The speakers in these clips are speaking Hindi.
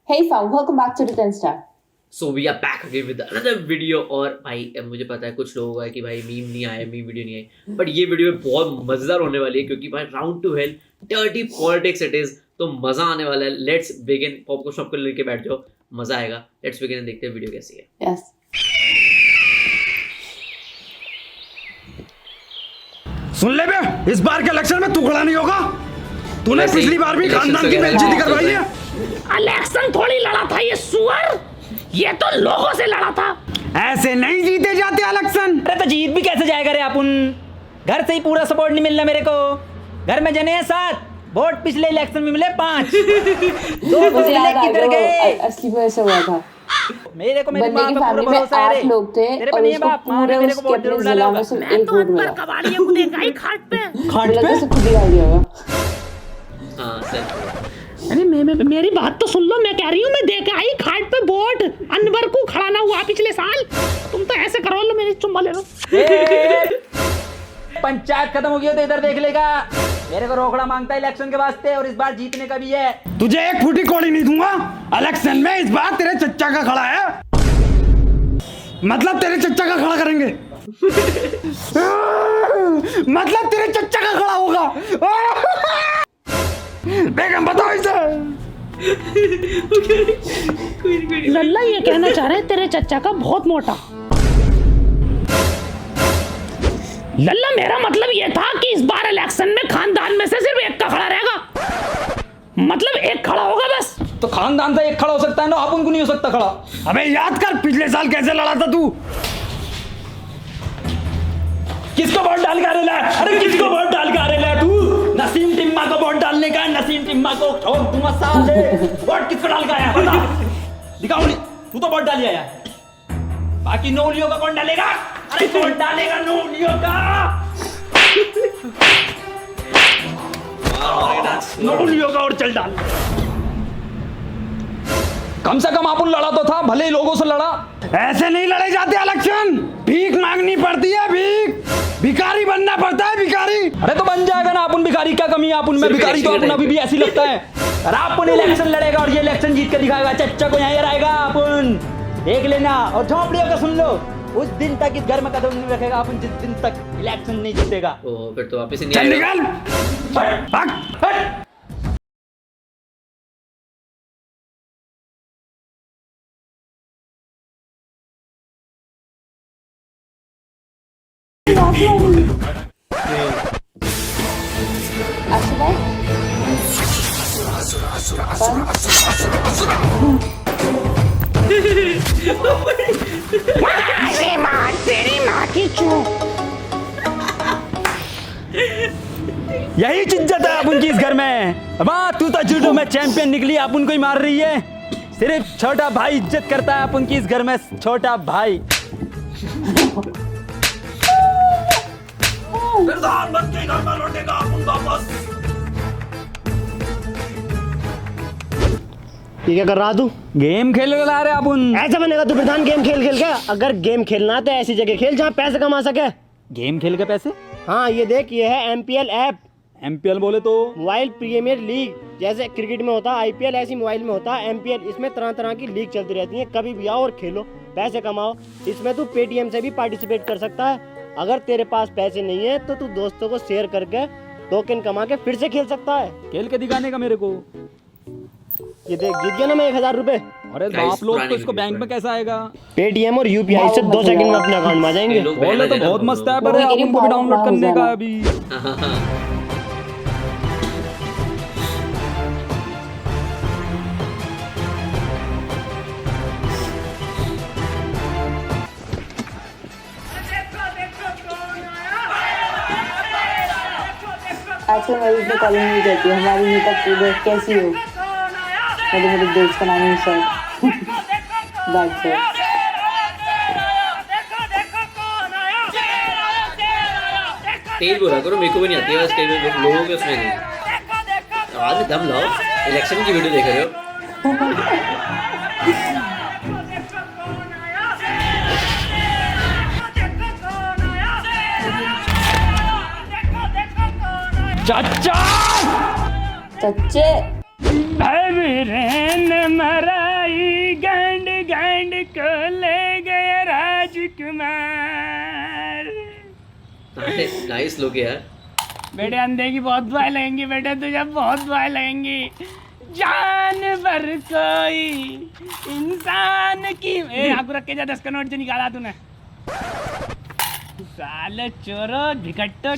Hey fam, welcome back to the 10 Star. So we are back again with another video और भाई मुझे पता है कुछ लोगों का कि भाई मीम नहीं आया, मीम वीडियो नहीं आई, बट ये वीडियो बहुत मजेदार होने वाली है क्योंकि भाई round two hell dirty politics it is, तो मजा आने वाला है. Let's begin. पॉपकॉर्न शॉप को लेके बैठ जाओ, मजा आएगा. Let's begin. देखते हैं वीडियो कैसी है. Yes. सुन ले बे, इस बार के इलेक्शन में तू खड़ा नहीं होगा. तूने पिछली बार भी खानदान की बेइज्जती करवाई है. इलेक्शन थोड़ी लड़ा था ये सुअर, ये तो लोगों से लड़ा था. ऐसे नहीं जीते जाते इलेक्शन. अरे तो जीत भी कैसे जाएगा रे अपन, घर से ही पूरा सपोर्ट नहीं मिलना मेरे को. घर में जने हैं 7, वोट पिछले इलेक्शन में मिले 5. 2 मुझे याद आ किधर गए. गया, असली में ऐसा हुआ था. मेरे को मेरी बंदे माँ की पे पूरा फैमिली में भरोसा है 8 रे. लोग थे तेरे और पे नहीं उसको बाप, माँ पूरे ने मेरे को उसके वोट अपने जरूर जिला डाला में होगा. सिर्फ एक वोट मिला. कबाड़ियों को देखा ही खाट पे. मुझे लगा सब खुद ही डाल दिया होगा. हाँ सर. अरे मेरी बात तो सुन लो. मैं कह रही हूँ मैं देख आई खाट पे वोट. अनवर को खड़ा ना हुआ पिछले साल. तुम तो ऐसे करो लो, मेरी चुम्मा ले लो. पंचायत खत्म हो गई तो इधर देख लेगा. मेरे को रोकड़ा मांगता है इलेक्शन के वास्ते और इस बार जीतने का भी है. तुझे एक फुटी कौड़ी नहीं दूंगा. इलेक्शन में इस बार तेरे चच्चा का खड़ा है, मतलब तेरे चच्चा का खड़ा करेंगे. मतलब तेरे चच्चा का खड़ा होगा. बेगम बताओ इसे. लल्ला ये कहना चाह रहे हैं तेरे चच्चा का बहुत मोटा. लल्ला मेरा मतलब ये था कि इस बार इलेक्शन में खानदान में से सिर्फ एक का खड़ा रहेगा. मतलब एक खड़ा होगा बस. तो खानदान से एक खड़ा हो सकता है ना, अपन को नहीं हो सकता खड़ा. अबे याद कर पिछले साल कैसे लड़ा था तू. किसको वोट डाल के आ रहा है. अरे किसको वोट डाल के आ रहा है तू. नसीम टिम्मा को वोट डालने का. नसीम टिम्मा को छोड़ दूंगा साले. वोट किसको डाल के आया बता. दिखाओ नहीं. तू तो वोट डाल आया. बाकी नौलियों का कौन डालेगा. अरे कौन डालेगा नौलियों का. नौलियों का और चल डाल. कम से कम अपन लड़ा तो था, भले ही लोगों से लड़ा. ऐसे नहीं लड़े जाते इलेक्शन. भीख मांगनी पड़ती है. भिखारी बनना पड़ता है. भिखारी. अरे तो बन जाएगा ना. अपन भिखारी क्या कमी है अपन में. भिखारी तो अपन अभी भी ऐसी लगता है. अरे अपन इलेक्शन लड़ेगा और ये इलेक्शन जीत के दिखाएगा. चच्चा को यहाँ रहेगा अपन, देख लेना. और झोपड़ियों का सुन लो, उस दिन तक इस घर में कदम नहीं रखेगा अपन जिस दिन तक इलेक्शन नहीं जीतेगा. तो फिर तो वापस ही चल नहीं आएगा. निकल. भाग. अरे माँ तेरी माँ की चूक. यही इज्जत है अपन की इस घर में. वाह तू तो जूडो में चैंपियन निकली, अपन को ही मार रही है. सिर्फ छोटा भाई इज्जत करता है अपन की इस घर में. छोटा भाई. प्रधानमंत्री घर में लौटेगा अपन वापस. ये क्या कर रहा तू. गेम खेल ला रहे अपन. ऐसा बनेगा तू प्रधान गेम खेल खेल के. अगर गेम खेलना है तो ऐसी जगह खेल जहाँ पैसे कमा सके. गेम खेल के पैसे. हाँ ये देख, ये है MPL ऐप. MPL बोले तो मोबाइल प्रीमियर लीग. जैसे क्रिकेट में होता है IPL, ऐसी मोबाइल में होता है MPL. इसमें तरह तरह की लीग चलती रहती है. कभी भी आओ और खेलो, पैसे कमाओ. इसमें तू पेटीएम से भी पार्टिसिपेट कर सकता है. अगर तेरे पास पैसे नहीं है तो तू दोस्तों को शेयर करके टोकन कमा के फिर से खेल सकता है. खेल के दिखाने का मेरे को. ये देख जीत गया ना मैं 1000 रुपए. अरे बाप लोग तो इसको बैंक में कैसा आएगा. पेटीएम और UPI से 2 सेकंड में अपने अकाउंट में आ जाएंगे. बोले तो बहुत मस्त है, पर अपन को भी डाउनलोड करने का अभी. आजकल मेरी इतनी कॉलिंग नहीं करती. हमारी मीटअप पूरे कैसी हो. मेरे दोस्त का नाम है सर. बात सर. तेज बोला करो, मेरे को भी नहीं आती है. कई लोगों के उसमें नहीं. आवाज में दम लाओ. इलेक्शन की वीडियो देख रहे हो. चाचा चच्चे वीरेन मराई गंड गंड को ले गए राजकुमार। नाइस लोग यार। बेटे अंधे की बहुत दुआएं लगेंगी बेटे, तुझे बहुत दुआएं लगेंगी। जानवर कोई इंसान की आपको रख के जा 10 का नोट जो निकाला तूने। साले चोरो भिकट्टो।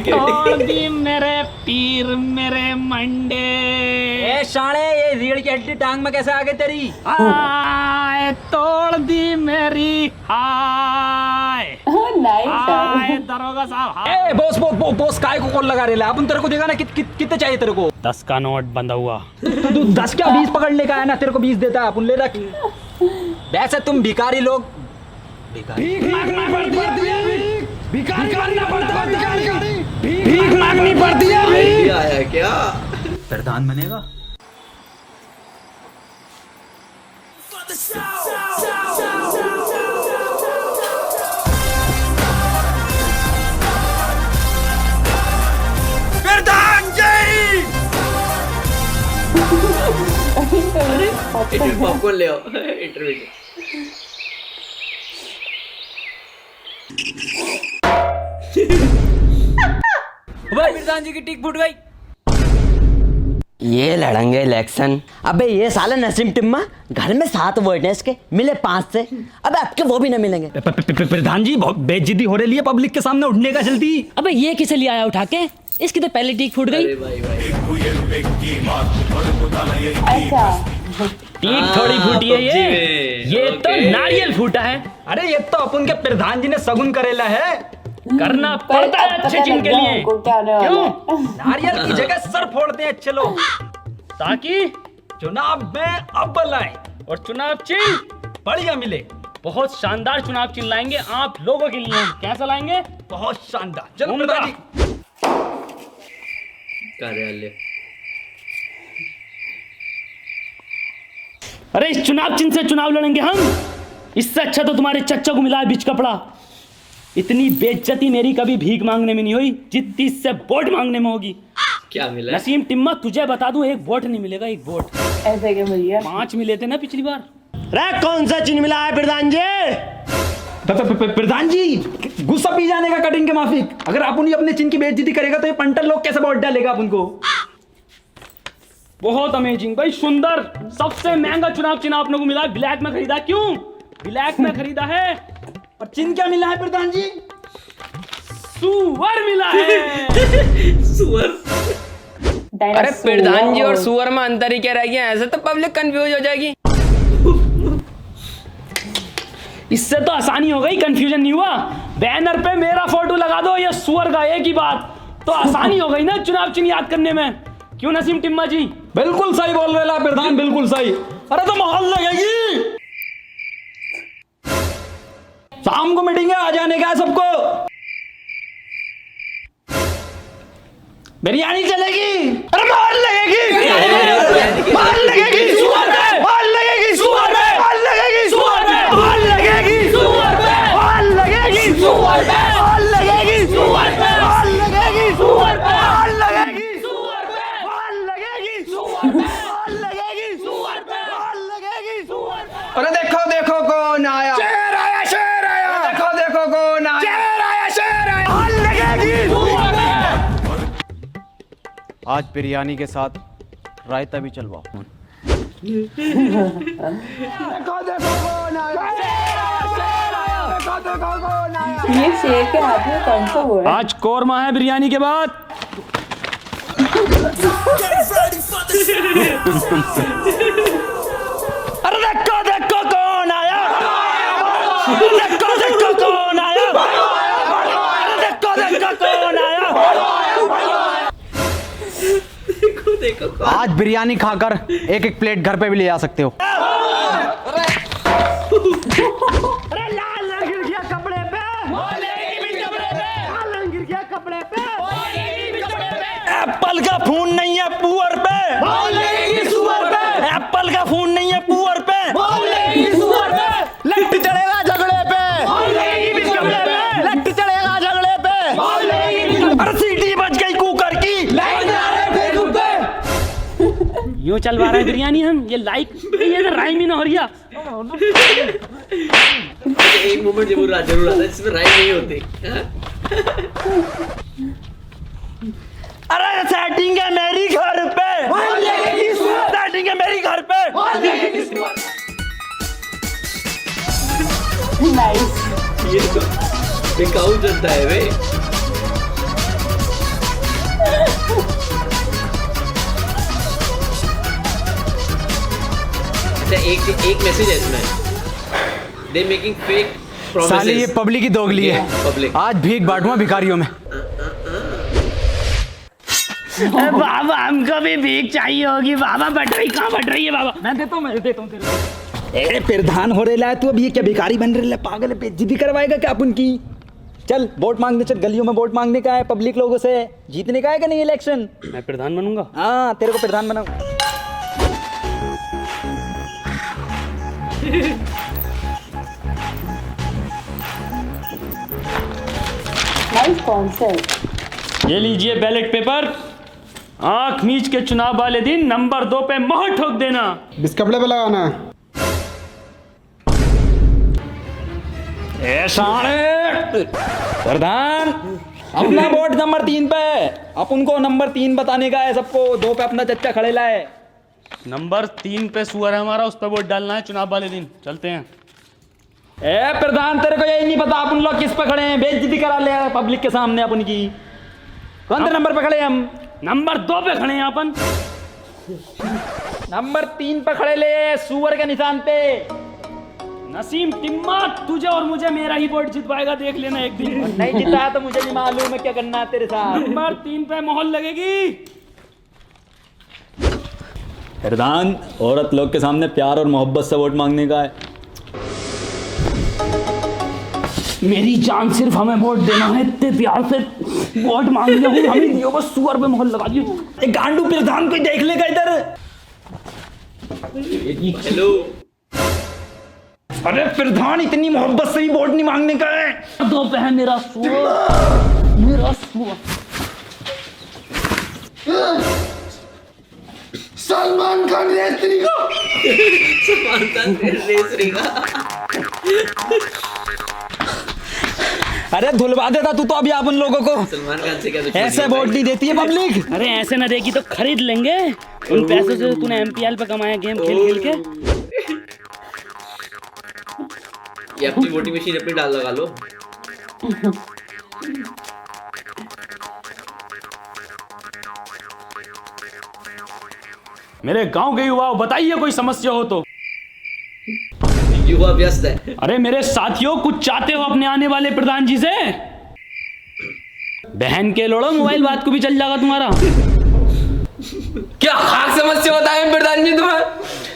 तोड़ दी मेरे पीर मेरे मंडे। ए शाणे, ये रीढ़ की हड्डी टांग में कैसे आ गई तेरी? आए तोड़ दी मेरी हाय हाय दरोगा साहब हाय। ए बॉस बॉस बॉस बॉस, काय को कॉल लगा रहे? अपन तेरे को देगा ना, कितने चाहिए तेरे को? 10 का नोट बंधा हुआ। तू 10 क्या 20 पकड़ने का है ना, तेरे को 20 देता है, अपन ले रख। वैसे तुम भिखारी लोग भीख मांगनी पड़ती है, भिखारी बनना पड़ता है, भीख मांगनी पड़ती है। आइडिया आया क्या? प्रधान बनेगा। प्रधान जी पॉपकॉर्न ले आओ इंटरव्यू। प्रधान जी की टिक फूट गई। ये लड़ेंगे इलेक्शन। अबे ये साले नसीम टिम्मा, घर में 7 वोट हैं इसके, मिले 5 से। अबे आपके वो भी ना मिलेंगे। प्रधान जी बहुत बेइज्जती हो रही है पब्लिक के सामने, उठने का जल्दी। अबे ये किसे लिया आया उठा के? इसकी तो पहले टीक फूट गई। अरे भाई भाई अच्छा टीक थोड़ी फूटी है ये तो ओके। नारियल फूटा है। अरे ये तो अपन के प्रधान जी ने सगुन करेला है, करना पड़ता है अच्छे चिन्ह के लिए। को क्या होने वाला क्यों? है? नारियल की जगह सर फोड़ते हैं अच्छे लोग, ताकि चुनाव में अव्वल आए और चुनाव चिन्ह बढ़िया मिले। बहुत शानदार चुनाव चिन्ह लाएंगे आप लोगों के लिए। कैसा लाएंगे? बहुत शानदार। चलो उम्दा। प्रधान जी। कार्यालय। अरे इस चुनाव चिन्ह से चुनाव लड़ेंगे हम। इससे अच्छा तो तुम्हारे चच्चा को मिला है बीच कपड़ा। इतनी बेइज्जती मेरी कभी भीख मांगने में नहीं हुई जितनी इससे वोट मांगने में होगी। क्या मिला है? नसीम टिम्मा तुझे बता दूं, एक वोट नहीं मिलेगा, एक वोट। ऐसे क्या मिल गया? 5 मिले थे ना पिछली बार। रे कौन सा चिन्ह मिला है प्रधान जी? प्रधान जी गुस्सा पी जाने का कटिंग के माफिक। अगर आप उन्हें अपने चिन्ह की बेइज्जती करेगा तो ये पंटर लोग कैसे वोट डालेगा आप उनको? बहुत अमेजिंग भाई, सुंदर। सबसे महंगा चुनाव चिन्ह आप लोगों को मिला है। ब्लैक में खरीदा। क्यों ब्लैक में खरीदा है? और चिन्ह क्या मिला है प्रधान जी? सुअर मिला है। सुअर। अरे प्रधान जी और सुअर में अंतर ही क्या रह गया? ऐसे तो पब्लिक कंफ्यूज हो जाएगी। इससे तो आसानी हो गई, कंफ्यूजन नहीं हुआ। बैनर पे मेरा फोटो लगा दो, ये सुअर का, एक ही बात। तो आसानी हो गई ना चुनाव चिन्ह याद करने में। क्यों नसीम टिम्मा जी? बिल्कुल सही बोल रहे प्रधान, बिल्कुल सही। अरे तो माहौल लगेगी। शाम को मीटिंग है, आ जाने का है सबको। बिरयानी चलेगी। अरे माहौल लगेगी, माहौल लगेगी सुअर पे, माहौल लगेगी सुअर पे, माहौल लगेगी सुअर पे, माहौल लगेगी सुअर पे, माहौल लगेगी सुअर पे, माहौल लगेगी सुअर पे, माहौल लगेगी सुअर पे, माहौल लगेगी सुअर पे, माहौल लगेगी सुअर पे, माहौल लगेगी सुअर पे, माहौल लगेगी सुअर पे। अरे देखो देखो कौन आया, शेर आया, शेर आया। देखो देखो कौन आया, शेर आया, शेर आया। माहौल लगेगी सुअर पे। आज बिरयानी के साथ रायता भी चलवाओ। देखो देखो कौन आया, शेर आया, शेर आया। देखो देखो कौन आया। ये शेर के हाथ में कौन सा वो है? आज कोरमा है बिरयानी के बाद। अरे देखो देखो कौन आया, देखो देखो कौन आया, अरे देखो देखो कौन आया। देखो आज बिरयानी खाकर एक एक प्लेट घर पे भी ले जा सकते हो। अरे लाल रंग गिर गया कपड़े पे, लाल रंग गिर गया कपड़े पे। एप्पल का खून नहीं है पुअर पे, सुअर पे। एप्पल का खून नहीं है पुअर पे, सुअर पे। लट्टू चढ़ेगा झगड़े पे, लट्टू यूं चलवा रहे हैं बिरयानी हम, ये लाइक ये तो राइम ही ना हो रही है। एक मोमेंट जरूर आता है जिसमें राइम नहीं होती। अरे सेटिंग है मेरी घर पे, सेटिंग है मेरी घर पे। नाइस। ये तो बेकाऊ जनता है वे। अच्छा एक मैसेज है इसमें, दे मेकिंग फेक प्रोमिसेस। साले ये पब्लिक ही दोगली है। पब्लिक आज भीख बांटूंगा भिखारियों में। बाबा हमको भी भीख चाहिए होगी बाबा। बट रही कहाँ बट रही है बाबा? मैं देता हूँ तेरे को। ए प्रधान हो रहे है तू, अब ये क्या भिखारी बन रहे है? पागल है, बेइज्जती करवाएगा क्या अपन की? चल वोट मांगने चल, गलियों में वोट मांगने का है, पब्लिक लोगों से जीतने का है कि नहीं इलेक्शन? मैं प्रधान बनूंगा। हाँ तेरे को प्रधान बनाऊं। Nice concept. ये लीजिए बैलेट पेपर। आंख मीच के चुनाव वाले दिन नंबर 2 पे मोहर ठोक देना। किस कपड़े पे लगाना है? प्रधान अपना वोट नंबर 3 पे, अपन को नंबर 3 बताने का है सबको। 2 पे अपना चच्चा खड़े लाए। नंबर 3 पे सुअर है हमारा, उस पर वोट डालना है चुनाव वाले दिन। चलते हैं। ए प्रधान तेरे को यही नहीं पता अपन लोग किस पे खड़े हैं? बेइज्जती करा ले पब्लिक के सामने अपन की। कौन से नंबर पे खड़े हैं हम? नंबर 2 पे खड़े हैं अपन। नंबर 3 पे खड़े ले, सुअर के निशान पे। नसीम टिम्मा तुझे और मुझे मेरा ही वोट जितवाएगा, देख लेना एक दिन। नहीं जीता तो मुझे नहीं मालूम है क्या करना है तेरे साथ। नंबर 3 पे मोहर लगेगी। प्रधान औरत लोग के सामने प्यार और मोहब्बत से वोट मांगने का है। मेरी जान सिर्फ हमें वोट देना है, इतने प्यार से वोट मांग लिया हूँ, हमें दियो बस। सुअर पे मोहर लगा दियो। एक गांडू प्रधान को देख लेगा इधर। हेलो। अरे प्रधान इतनी मोहब्बत से ही वोट नहीं मांगने का है। 2 पे है मेरा सुअर, मेरा सुअर। सलमान खान रेसरी का। सलमान खान रेसरी का। अरे धुलवा देता तू तो अभी अपन लोगों को। सलमान खान से क्या ऐसे वोट नहीं देती है पब्लिक। अरे ऐसे ना देगी तो खरीद लेंगे। उन पैसों से तूने MPL पे कमाया गेम खेल खेल के। ये अपनी वोटिंग मशीन अपनी डाल लगा लो। मेरे गांव के युवाओं बताइए कोई समस्या हो तो। युवा व्यस्त है। अरे मेरे साथियों कुछ चाहते हो अपने आने वाले प्रधान जी से? बहन के लोड़ो मोबाइल बात को भी चल जाएगा तुम्हारा। क्या खास समस्या होता है प्रधान जी तुम्हें?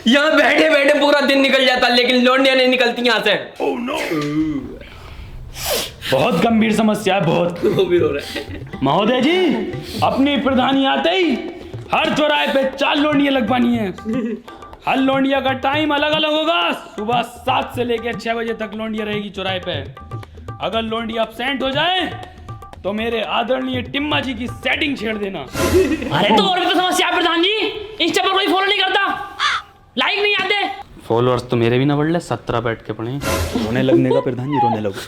यहाँ बैठे बैठे पूरा दिन निकल जाता, लेकिन लौंडियां नहीं निकलती यहाँ से। बहुत गंभीर समस्या है, बहुत। वो भी रो रहा है। महोदय जी अपनी प्रधानी आते ही हर चौराहे पे 4 लौंडियां लगवानी है। हर लौंडिया का टाइम अलग अलग होगा। सुबह 7 से लेकर 6 बजे तक लौंडिया रहेगी चौराहे पे। अगर लौंडिया अपसेंट हो जाए तो मेरे आदरणीय टिम्मा जी की सेटिंग छेड़ देना। अरे तो और भी तो समस्या है प्रधान जी, इंस्टा पर कोई फॉलो नहीं करता, लाइक नहीं आते। फॉलोअर्स तो मेरे भी ना बढ़ ले, 17 बैठ के पड़े। रोने लगने का प्रधान जी, रोने लगो।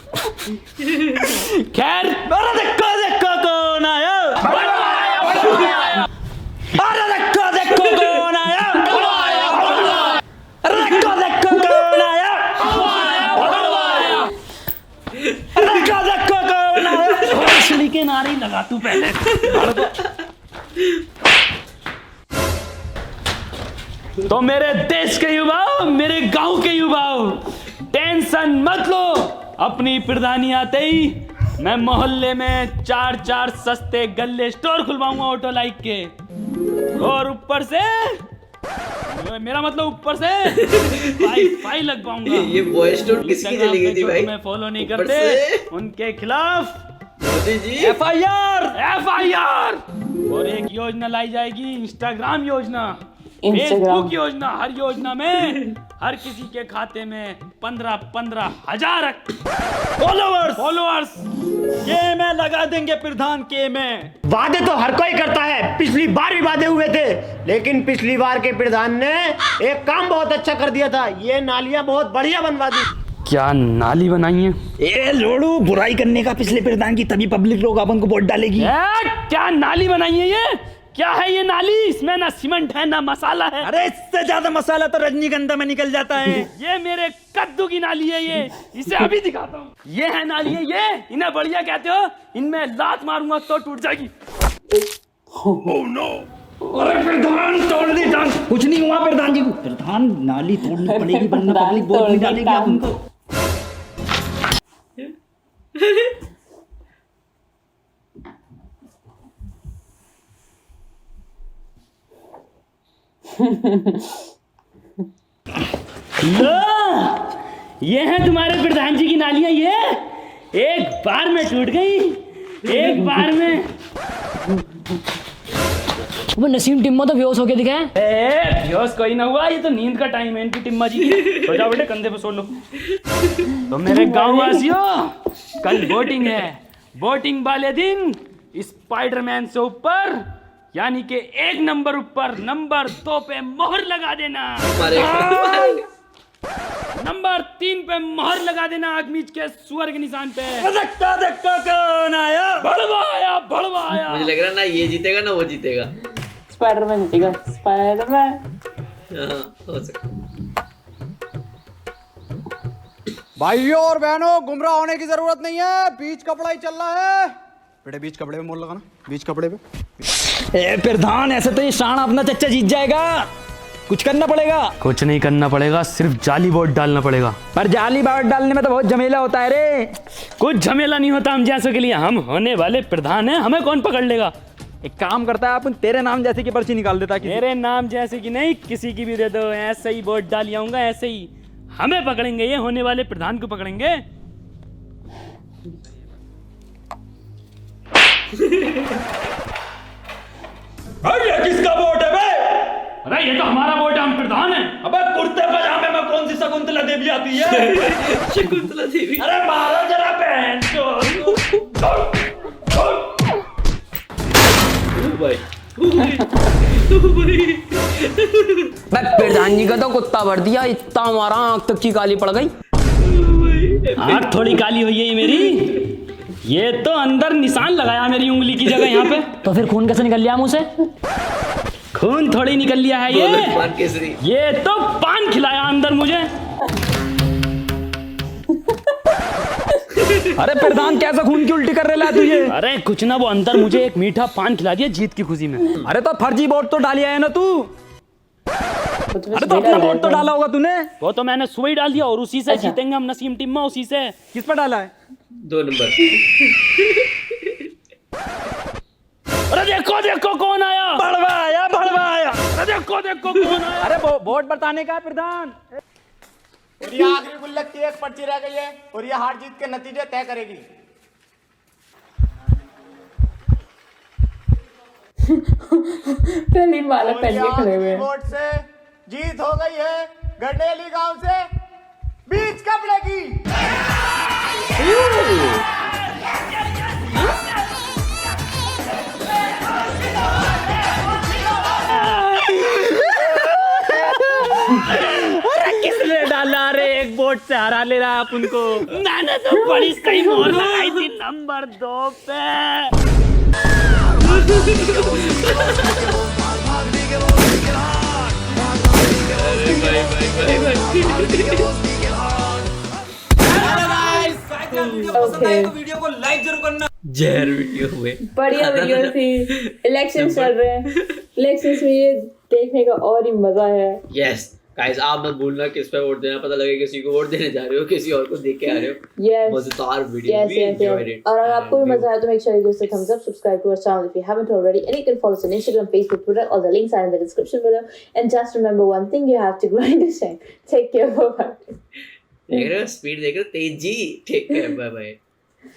खैर अरे देखो देखो कौन आया। अरे देखो देखो कौन आया। अरे देखो देखो कौन आया। अरे देखो देखो कौन आया। मछली के नारे लगा तू पहले। तो मेरे देश के युवाओं, मेरे गांव के युवाओं, टेंशन मत लो। अपनी प्रधानी आते ही मैं मोहल्ले में 4 सस्ते गल्ले स्टोर खुलवाऊंगा ऑटो लाइक के। और ऊपर से मेरा मतलब ऊपर से वाईफाई लगवाऊंगा। ये वॉइस नोट किसकी चली गई थी भाई? मैं फॉलो नहीं करते उनके खिलाफ मोदी जी FIR। और एक योजना लाई जाएगी, इंस्टाग्राम योजना, फेसबुक योजना। हर योजना में हर किसी के खाते में 15 हजार फॉलोअर्स के में लगा देंगे प्रधान के में। वादे तो हर कोई करता है, पिछली बार भी वादे हुए थे, लेकिन पिछली बार के प्रधान ने एक काम बहुत अच्छा कर दिया था, ये नालियां बहुत बढ़िया बनवा दी। क्या नाली बनाई है? ए लोड़ू, बुराई करने का पिछले प्रधान की, तभी पब्लिक लोग अपन को वोट डालेगी। क्या नाली बनाई है ये? क्या है ये नाली? इसमें ना सीमेंट है ना मसाला है। अरे इससे ज्यादा मसाला तो रजनीगंधा में निकल जाता है। ये मेरे कद्दू की नाली है ये, इसे अभी दिखाता हूँ। ये है नाली है ये, इन्हें बढ़िया कहते हो? इनमें लात मारूंगा तो टूट जाएगी। Oh no! अरे प्रधान तोड़ दी टांग। कुछ नहीं हुआ प्रधान जी को। प्रधान नाली तोड़नी पड़ेगी वरना पब्लिक वोट नहीं डालेगी अपन को। लो, ये है तुम्हारे प्रधान जी की नालियां, ये एक बार में टूट गई, एक बार में। वो नसीम टिम्मा तो बेहोश होके दिखा है। बेहोश कोई ना हुआ, ये तो नींद का टाइम है इनकी टिम्मा जी की। सो जाओ बेटे, कंधे पे सो लो। तो मेरे गांव वासियों, कल वोटिंग है। वोटिंग वाले दिन स्पाइडरमैन से ऊपर, यानी कि 1 नंबर ऊपर, नंबर 2 पे मोहर लगा देना, नंबर 3 पे मोहर लगा देना आग मीच के सुअर के निशान पे। धक्का धक्का कौन आया? भड़वा आया, भड़वा आया। मुझे लग रहा है ना ये जीतेगा ना वो जीतेगा। स्पाइडरमैन जीतेगा, स्पाइडरमैन। हाँ, हो सकता है। भाइयों और बहनों, गुमराह होने की जरूरत नहीं है, बीच कपड़ा ही चल रहा है। बेटे बीच कपड़े पे मोड़ लगाना, बीच कपड़े पे। ए प्रधान, ऐसे तो ये शान अपना चच्चा जीत जाएगा। कुछ करना पड़ेगा। कुछ नहीं करना पड़ेगा, सिर्फ जाली वोट डालना पड़ेगा। पर जाली वोट डालने में तो बहुत झमेला होता है रे। कुछ झमेला नहीं होता हम जैसों के लिए, हम होने वाले प्रधान हैं, हमें कौन पकड़ लेगा। एक काम करता है, अपन तेरे नाम जैसे की पर्ची निकाल देता। मेरे नाम जैसे की नहीं, किसी की भी दे दो, ऐसे ही वोट डाल आऊंगा, ऐसे ही। हमें पकड़ेंगे, ये होने वाले प्रधान को पकड़ेंगे। अरे किसका वोट है बे? अरे ये तो हमारा वोट है, हम प्रधान हैं। अबे कुर्ते पजामे में कौन सी शकुंतला देवी आती है? शकुंतला देवी। अरे मारो जरा बहन प्रधान जी का तो कुत्ता भर दिया, इतना मारा आंख तक की काली पड़ गई। आंख थोड़ी काली हुई है ये मेरी, ये तो अंदर निशान लगाया मेरी उंगली की जगह यहाँ पे। तो फिर खून कैसे निकल लिया मुंह से? खून थोड़ी निकल लिया है पान केसरी। ये तो पान खिलाया अंदर मुझे। अरे प्रधान, कैसा खून की उल्टी कर रहे ला तुझे? अरे कुछ ना, वो अंदर मुझे एक मीठा पान खिला दिया जीत की खुशी में। अरे तो फर्जी वोट तो डाली है ना तू। अरे तो अपना वोट तो डाला होगा तूने। वो तो मैंने सुबह ही डाल दिया, और उसी से जीतेंगे हम नसीम टिम्मा, उसी से। किस पर डाला है? 2 नंबर। अरे देखो देखो कौन आया, भड़वा आया, भड़वा आया। अरे देखो देखो कौन आया। अरे वोट बताने का है प्रधान। और ये आखिरी गुल्लक की एक पर्ची रह गई है, और ये हार जीत के नतीजे तय करेगी। पहली माला पहन के खड़े हुए हैं। वोट से जीत हो गई है गंडेली गांव से बीच कपड़े की। किसने डाला रे? एक वोट से हरा ले रहा है अपन को। मैंने तो बड़ी सही मोहर लगाई थी नंबर 2 पे। वीडियो को लाइक जरूर करना। जहर वीडियो हुए। बढ़िया वीडियो थी। इलेक्शन चल रहे हैं, इलेक्शन में ये देखने का और ही मजा है। यस गाइस, आप मत भूलना किस पे वोट देना, पता लगे किसी को वोट देने जा रहे हो, किसी और को देख के आ रहे हो। यस, मजेदार video, yes, we yes, enjoyed yes. It. और अगर आपको भी मजा आया तो make sure you give a thumbs up, subscribe to our channel if you haven't already, and you can follow us on Instagram, Facebook, Twitter. All the links are in the description below. And just remember one thing, you have to grind a shine. Take care, bye bye. देख रहे हो स्पीड, देख रहे हो तेजी। Take care, bye bye.